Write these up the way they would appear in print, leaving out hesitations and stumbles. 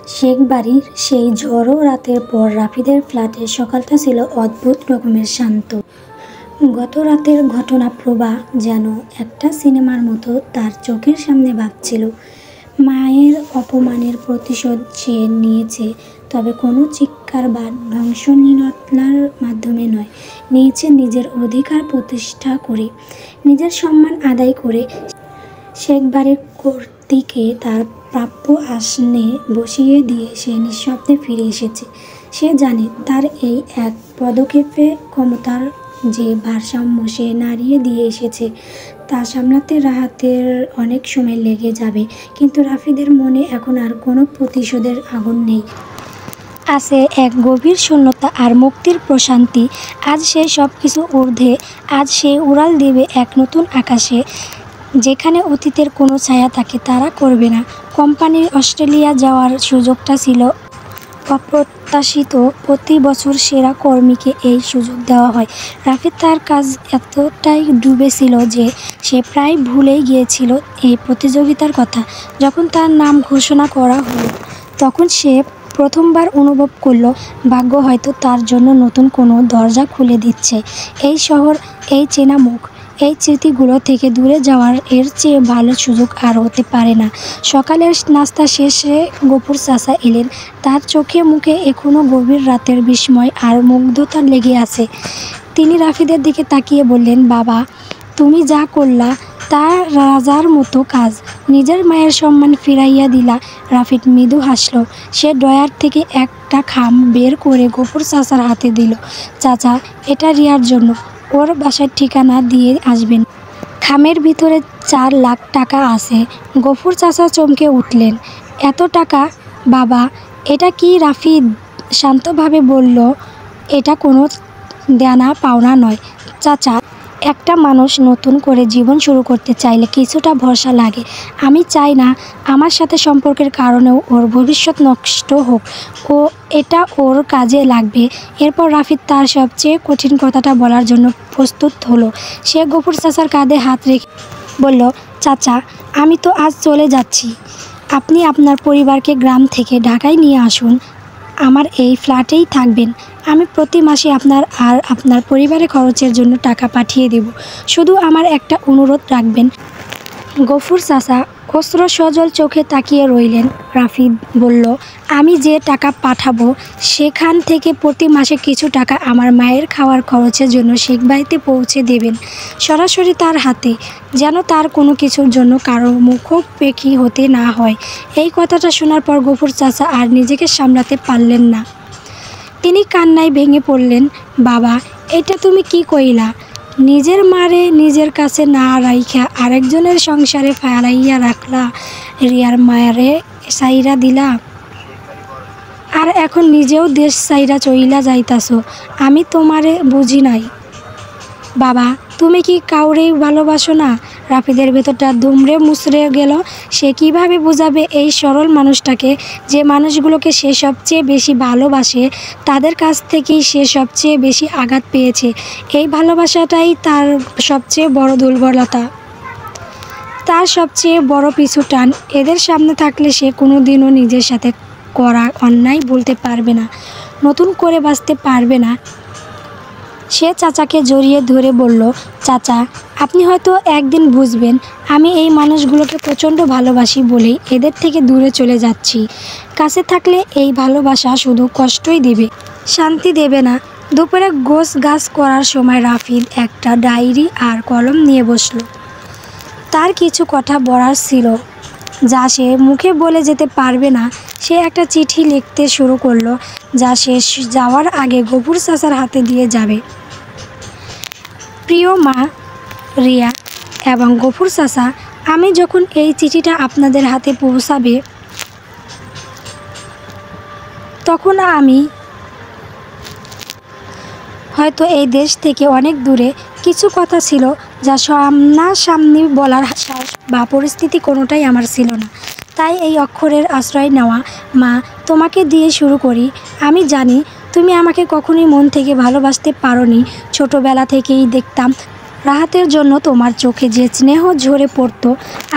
শেখ বাড়ির সেই ঝড়ো রাতের পর রাফিদের ফ্ল্যাটের সকালটা ছিল অদ্ভুত রকমের শান্ত। গত রাতের ঘটনা প্রবাহ যেন একটা সিনেমার মতো তার চোখের সামনে ভাসছিল। মায়ের অপমানের প্রতিশোধ সে নিয়েছে, তবে কোনো চিৎকার বা ধ্বংসলীলার মাধ্যমে নয়, নিয়েছে নিজের অধিকার প্রতিষ্ঠা করে, নিজের সম্মান আদায় করে। শেখ বাড়ির কর্তৃকে তার প্রাপ্য আসনে বসিয়ে দিয়ে সে নিঃশব্দে ফিরে এসেছে। সে জানে তার এই এক পদক্ষেপে ক্ষমতার যে ভারসাম্য সে নাড়িয়ে দিয়ে এসেছে তা সামলাতে রাহাতের অনেক সময় লেগে যাবে, কিন্তু রাফিদের মনে এখন আর কোনো প্রতিশোধের আগুন নেই। আছে এক গভীর শূন্যতা আর মুক্তির প্রশান্তি। আজ সে সব কিছু ঊর্ধ্বে, আজ সে উড়াল দেবে এক নতুন আকাশে, যেখানে অতীতের কোনো ছায়া তাকে তাড়া করবে না। কোম্পানির অস্ট্রেলিয়া যাওয়ার সুযোগটা ছিল অপ্রত্যাশিত। প্রতি বছর সেরা কর্মীকে এই সুযোগ দেওয়া হয়। রাফিদ তার কাজ এতটাই ডুবেছিল যে সে প্রায় ভুলেই গিয়েছিল এই প্রতিযোগিতার কথা। যখন তার নাম ঘোষণা করা হলো, তখন সে প্রথমবার অনুভব করল ভাগ্য হয়তো তার জন্য নতুন কোনো দরজা খুলে দিচ্ছে। এই শহর, এই চেনা মুখ, এই স্মৃতিগুলো থেকে দূরে যাওয়ার এর চেয়ে ভালো সুযোগ আর হতে পারে না। সকালের নাস্তা শেষে গফুর চাচা এলেন। তার চোখে মুখে এখনো গভীর রাতের বিস্ময় আর মুগ্ধতা লেগে আছে। তিনি রাফিদের দিকে তাকিয়ে বললেন, বাবা, তুমি যা করলা তা রাজার মতো কাজ। নিজের মায়ের সম্মান ফিরাইয়া দিলা। রাফিদ মৃদু হাসল। সে ড্রয়ার থেকে একটা খাম বের করে গফুর চাচার হাতে দিল। চাচা, এটা রিয়ার জন্য, ওর বাসার ঠিকানা দিয়ে আসবেন। খামের ভিতরে 4 লাখ টাকা আছে। গফুর চাচা চমকে উঠলেন। এত টাকা? বাবা, এটা কি? রাফিদ শান্তভাবে বলল, এটা কোনো দেনা পাওনা নয় চাচা। একটা মানুষ নতুন করে জীবন শুরু করতে চাইলে কিছুটা ভরসা লাগে। আমি চাই না আমার সাথে সম্পর্কের কারণেও ওর ভবিষ্যৎ নষ্ট হোক। এটা ওর কাজে লাগবে। এরপর রাফিদ তার সবচেয়ে কঠিন কথাটা বলার জন্য প্রস্তুত হলো। সে গফুর চাচার কাঁধে হাত রেখে বলল, চাচা, আমি তো আজ চলে যাচ্ছি। আপনি আপনার পরিবারকে গ্রাম থেকে ঢাকায় নিয়ে আসুন। আমার এই ফ্ল্যাটেই থাকবেন। আমি প্রতি মাসে আপনার আর আপনার পরিবারের খরচের জন্য টাকা পাঠিয়ে দেব। শুধু আমার একটা অনুরোধ রাখবেন। গফুর চাচা অশ্রু সজল চোখে তাকিয়ে রইলেন। রাফিদ বলল, আমি যে টাকা পাঠাবো সেখান থেকে প্রতি মাসে কিছু টাকা আমার মায়ের খাওয়ার খরচের জন্য শেখ বাড়িতে পৌঁছে দেবেন, সরাসরি তার হাতে, যেন তার কোনো কিছুর জন্য কারো মুখোপেক্ষী হতে না হয়। এই কথাটা শোনার পর গফুর চাচা আর নিজেকে সামলাতে পারলেন না। তিনি কান্নায় ভেঙে পড়লেন। বাবা, এটা তুমি কি কইলা? নিজের মারে নিজের কাছে না রাইখা আরেকজনের সংসারে ফালাইয়া রাখলা, রিয়ার মায়ারে সাইরা দিলা, আর এখন নিজেও দেশ সাইরা চইলা যাইতাছো। আমি তোমারে বুঝি নাই। বাবা, তুমি কি কাউরেই ভালোবাসো না? রাফিদের ভেতরটা দুমড়ে মুচড়ে গেল। সে কিভাবে বোঝাবে এই সরল মানুষটাকে, যে মানুষগুলোকে সে সবচেয়ে বেশি ভালোবাসে, তাদের কাছ থেকেই সে সবচেয়ে বেশি আঘাত পেয়েছে। এই ভালোবাসাটাই তার সবচেয়ে বড় দুর্বলতা, তার সবচেয়ে বড় পিছু টান। এদের সামনে থাকলে সে কোনো দিনও নিজের সাথে করা অন্যায় বলতে পারবে না, নতুন করে বাঁচতে পারবে না। সে চাচাকে জড়িয়ে ধরে বলল, চাচা, আপনি হয়তো একদিন বুঝবেন আমি এই মানুষগুলোকে প্রচণ্ড ভালোবাসি বলেই এদের থেকে দূরে চলে যাচ্ছি। কাছে থাকলে এই ভালোবাসা শুধু কষ্টই দেবে, শান্তি দেবে না। দুপুরে গোছ গাছ করার সময় রাফিদ একটা ডায়েরি আর কলম নিয়ে বসল। তার কিছু কথা বলার ছিল যা সে মুখে বলে যেতে পারবে না। সে একটা চিঠি লিখতে শুরু করলো, যা সে যাওয়ার আগে গফুর চাচার হাতে দিয়ে যাবে। প্রিয় মা, রিয়া এবং গফুর চাচা, আমি যখন এই চিঠিটা আপনাদের হাতে পৌঁছাবে তখন আমি হয়তো এই দেশ থেকে অনেক দূরে। কিছু কথা ছিল যা সামনাসামনি বলার সাহস বা পরিস্থিতি কোনোটাই আমার ছিল না, তাই এই অক্ষরের আশ্রয় নেওয়া। মা, তোমাকে দিয়ে শুরু করি। আমি জানি তুমি আমাকে কখনোই মন থেকে ভালোবাসতে পারোনি। ছোটোবেলা থেকেই দেখতাম রাহাতের জন্য তোমার চোখে যে স্নেহ ঝরে পড়তো,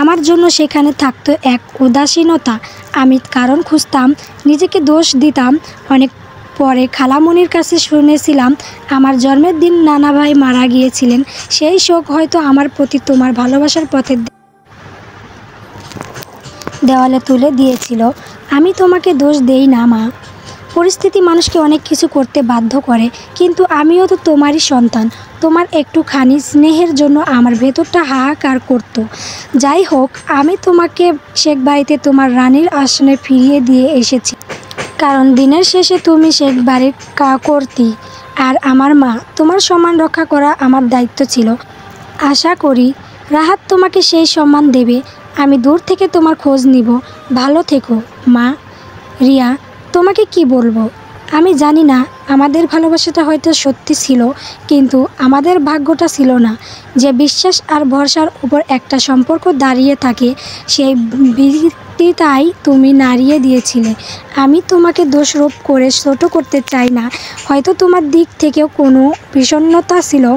আমার জন্য সেখানে থাকতো এক উদাসীনতা। আমি কারণ খুঁজতাম, নিজেকে দোষ দিতাম। অনেক পরে খালামণির কাছে শুনেছিলাম আমার জন্মের দিন নানা ভাই মারা গিয়েছিলেন। সেই শোক হয়তো আমার প্রতি তোমার ভালোবাসার পথে দেওয়ালে তুলে দিয়েছিল। আমি তোমাকে দোষ দেই না মা, পরিস্থিতি মানুষকে অনেক কিছু করতে বাধ্য করে, কিন্তু আমিও তো তোমারই সন্তান। তোমার একটুখানি স্নেহের জন্য আমার ভেতরটা হাহাকার করতো। যাই হোক, আমি তোমাকে শেখ বাড়িতে তোমার রানীর আসনে ফিরিয়ে দিয়ে এসেছি, কারণ দিনের শেষে তুমি শেখ বাড়ির কর্ত্রী আর আমার মা। তোমার সম্মান রক্ষা করা আমার দায়িত্ব ছিল। আশা করি রাহাত তোমাকে সেই সম্মান দেবে। আমি দূর থেকে তোমার খোঁজ নিব। ভালো থেকো মা। রিয়া, তোমাকে কি বলবো? আমি জানি না, আমাদের ভালোবাসাটা হয়তো সত্যি ছিল, কিন্তু আমাদের ভাগ্যটা ছিল না। যে বিশ্বাস আর ভরসার উপর একটা সম্পর্ক দাঁড়িয়ে থাকে, সেই ভিত্তিটাই তুমি নাড়িয়ে দিয়েছিলে। আমি তোমাকে দোষারোপ করে ছোট করতে চাই না, হয়তো তোমার দিক থেকেও কোনো বিষণ্ণতা ছিল।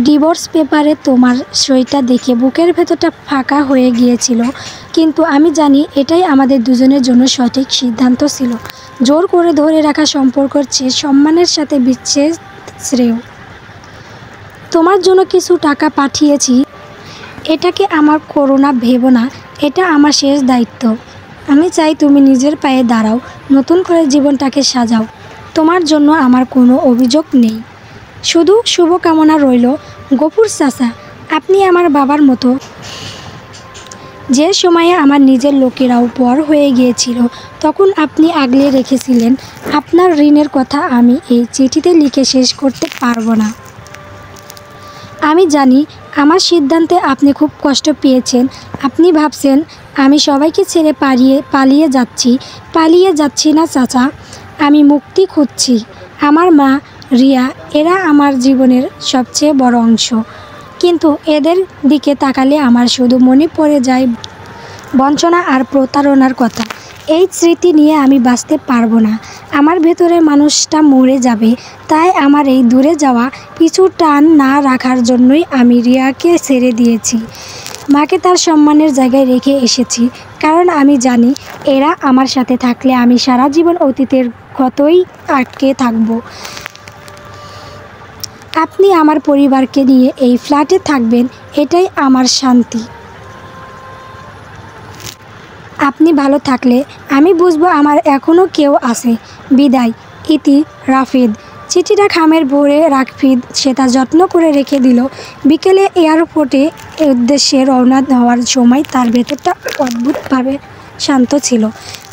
ডিভোর্স পেপারে তোমার সইটা দেখে বুকের ভেতরটা ফাঁকা হয়ে গিয়েছিল, কিন্তু আমি জানি এটাই আমাদের দুজনের জন্য সঠিক সিদ্ধান্ত ছিল। জোর করে ধরে রাখা সম্পর্কের চেয়ে সম্মানের সাথে বিচ্ছেদ শ্রেয়। তোমার জন্য কিছু টাকা পাঠিয়েছি, এটাকে আমার করোনা ভেবো না, এটা আমার শেষ দায়িত্ব। আমি চাই তুমি নিজের পায়ে দাঁড়াও, নতুন করে জীবনটাকে সাজাও। তোমার জন্য আমার কোনো অভিযোগ নেই, শুধু শুভকামনা রইল। গফুর চাচা, আপনি আমার বাবার মতো। যে সময়ে আমার নিজের লোকেরাও পর হয়ে গিয়েছিল, তখন আপনি আগলে রেখেছিলেন। আপনার ঋণের কথা আমি এই চিঠিতে লিখে শেষ করতে পারবো না। আমি জানি আমার সিদ্ধান্তে আপনি খুব কষ্ট পেয়েছেন। আপনি ভাবছেন আমি সবাইকে ছেড়ে পালিয়ে যাচ্ছি না চাচা, আমি মুক্তি খুঁজছি। আমার মা, রিয়া, এরা আমার জীবনের সবচেয়ে বড় অংশ, কিন্তু এদের দিকে তাকালে আমার শুধু মনে পড়ে যায় বঞ্চনা আর প্রতারণার কথা। এই স্মৃতি নিয়ে আমি বাঁচতে পারবো না। আমার ভেতরের মানুষটা মরে যাবে। তাই আমার এই দূরে যাওয়া পিছু টান না রাখার জন্যই আমি রিয়াকে ছেড়ে দিয়েছি। মাকে তার সম্মানের জায়গায় রেখে এসেছি, কারণ আমি জানি এরা আমার সাথে থাকলে আমি সারা জীবন অতীতের ক্ষতই আটকে থাকব। আপনি আমার পরিবারকে নিয়ে এই ফ্ল্যাটে থাকবেন, এটাই আমার শান্তি। আপনি ভালো থাকলে আমি বুঝবো আমার এখনও কেউ আছে। বিদায়, ইতি, রাফিদ। চিঠিটা খামের ভরে রাফিদ সেটা যত্ন করে রেখে দিল। বিকেলে এয়ারপোর্টে উদ্দেশ্যে রওনা হওয়ার সময় তার ভেতরটা অদ্ভুতভাবে শান্ত ছিল।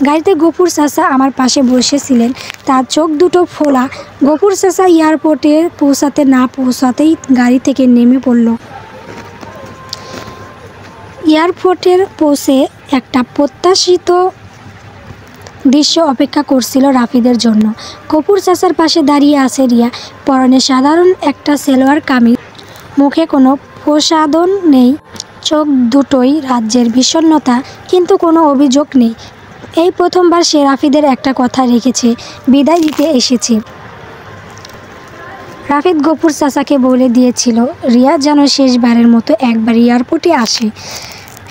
গাড়িতে গফুর চাচা আমার পাশে বসেছিলেন, তার চোখ দুটো ফোলা। গফুর চাচা এয়ারপোর্টে পৌঁছাতেই গাড়ি থেকে নেমে পড়ল। এয়ারপোর্টের পৌঁছে একটা প্রত্যাশিত দৃশ্য অপেক্ষা করছিল রাফিদের জন্য। গফুর চাচার পাশে দাঁড়িয়ে আছে রিয়া, পরনে সাধারণ একটা সালোয়ার কামিজ, মুখে কোনো প্রসাধন নেই, চোখ দুটোই রাজ্যের বিষণ্ণতা, কিন্তু কোনো অভিযোগ নেই। এই প্রথমবার সে রাফিদের একটা কথা রেখেছে, বিদায় দিতে এসেছে। রাফিদ গফুর চাচাকে বলে দিয়েছিল রিয়া যেন শেষবারের মতো একবার এয়ারপোর্টে আসে।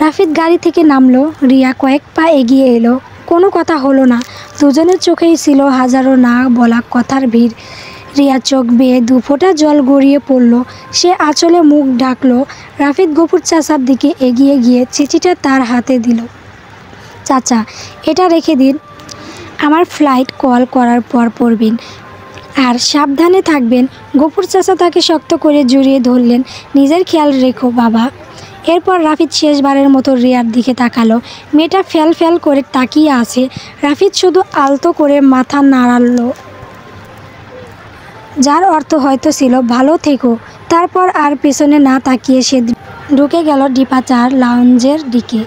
রাফিদ গাড়ি থেকে নামলো, রিয়া কয়েক পা এগিয়ে এলো। কোনো কথা হলো না, দুজনের চোখেই ছিল হাজারো না বলা কথার ভিড়। রিয়া চোখ বেয়ে দুফোঁটা জল গড়িয়ে পড়ল। সে আঁচলে মুখ ঢাকলো। রাফিদ গফুর চাচার দিকে এগিয়ে গিয়ে চিঠিটা তার হাতে দিল। চাচা, এটা রেখে দিন, আমার ফ্লাইট কল করার পর পড়বেন, আর সাবধানে থাকবেন। গফুর চাচা তাকে শক্ত করে জড়িয়ে ধরলেন। নিজের খেয়াল রেখো বাবা। এরপর রাফিদ শেষবারের মতো রিয়ার দিকে তাকালো। মেয়েটা ফ্যাল করে তাকিয়ে আছে। রাফিদ শুধু আলতো করে মাথা নাড়াল, যার অর্থ হয়তো ছিল ভালো থেকো। তারপর আর পেছনে না তাকিয়ে সে ঢুকে গেল ডিপাচার লাউঞ্জের দিকে।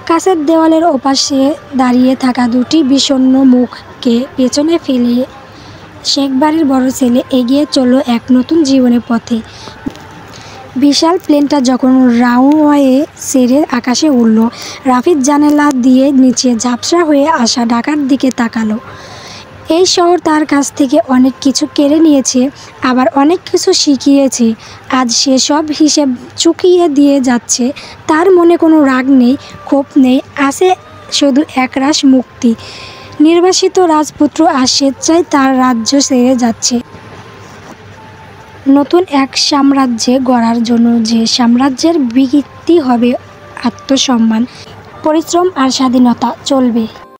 কাছের দেওয়ালের ওপাশে দাঁড়িয়ে থাকা দুটি বিষণ্ণ মুখকে পেছনে ফেলে শেখ বাড়ির বড় ছেলে এগিয়ে চলল এক নতুন জীবনের পথে। বিশাল প্লেনটা যখন রানওয়ে ছেড়ে আকাশে উড়ল, রাফিদ জানালা দিয়ে নিচে ঝাপসা হয়ে আসা ঢাকার দিকে তাকালো। এই শহর তার কাছ থেকে অনেক কিছু কেড়ে নিয়েছে, আবার অনেক কিছু শিখিয়েছে। আজ সে সব হিসেব চুকিয়ে দিয়ে যাচ্ছে। তার মনে কোনো রাগ নেই, ক্ষোভ নেই, আছে শুধু একরাশ মুক্তি। নির্বাসিত রাজপুত্র আর স্বেচ্ছায় তার রাজ্য ছেড়ে যাচ্ছে নতুন এক সাম্রাজ্যে গড়ার জন্য, যে সাম্রাজ্যের ভিত্তি হবে আত্মসম্মান, পরিশ্রম আর স্বাধীনতা। চলবে।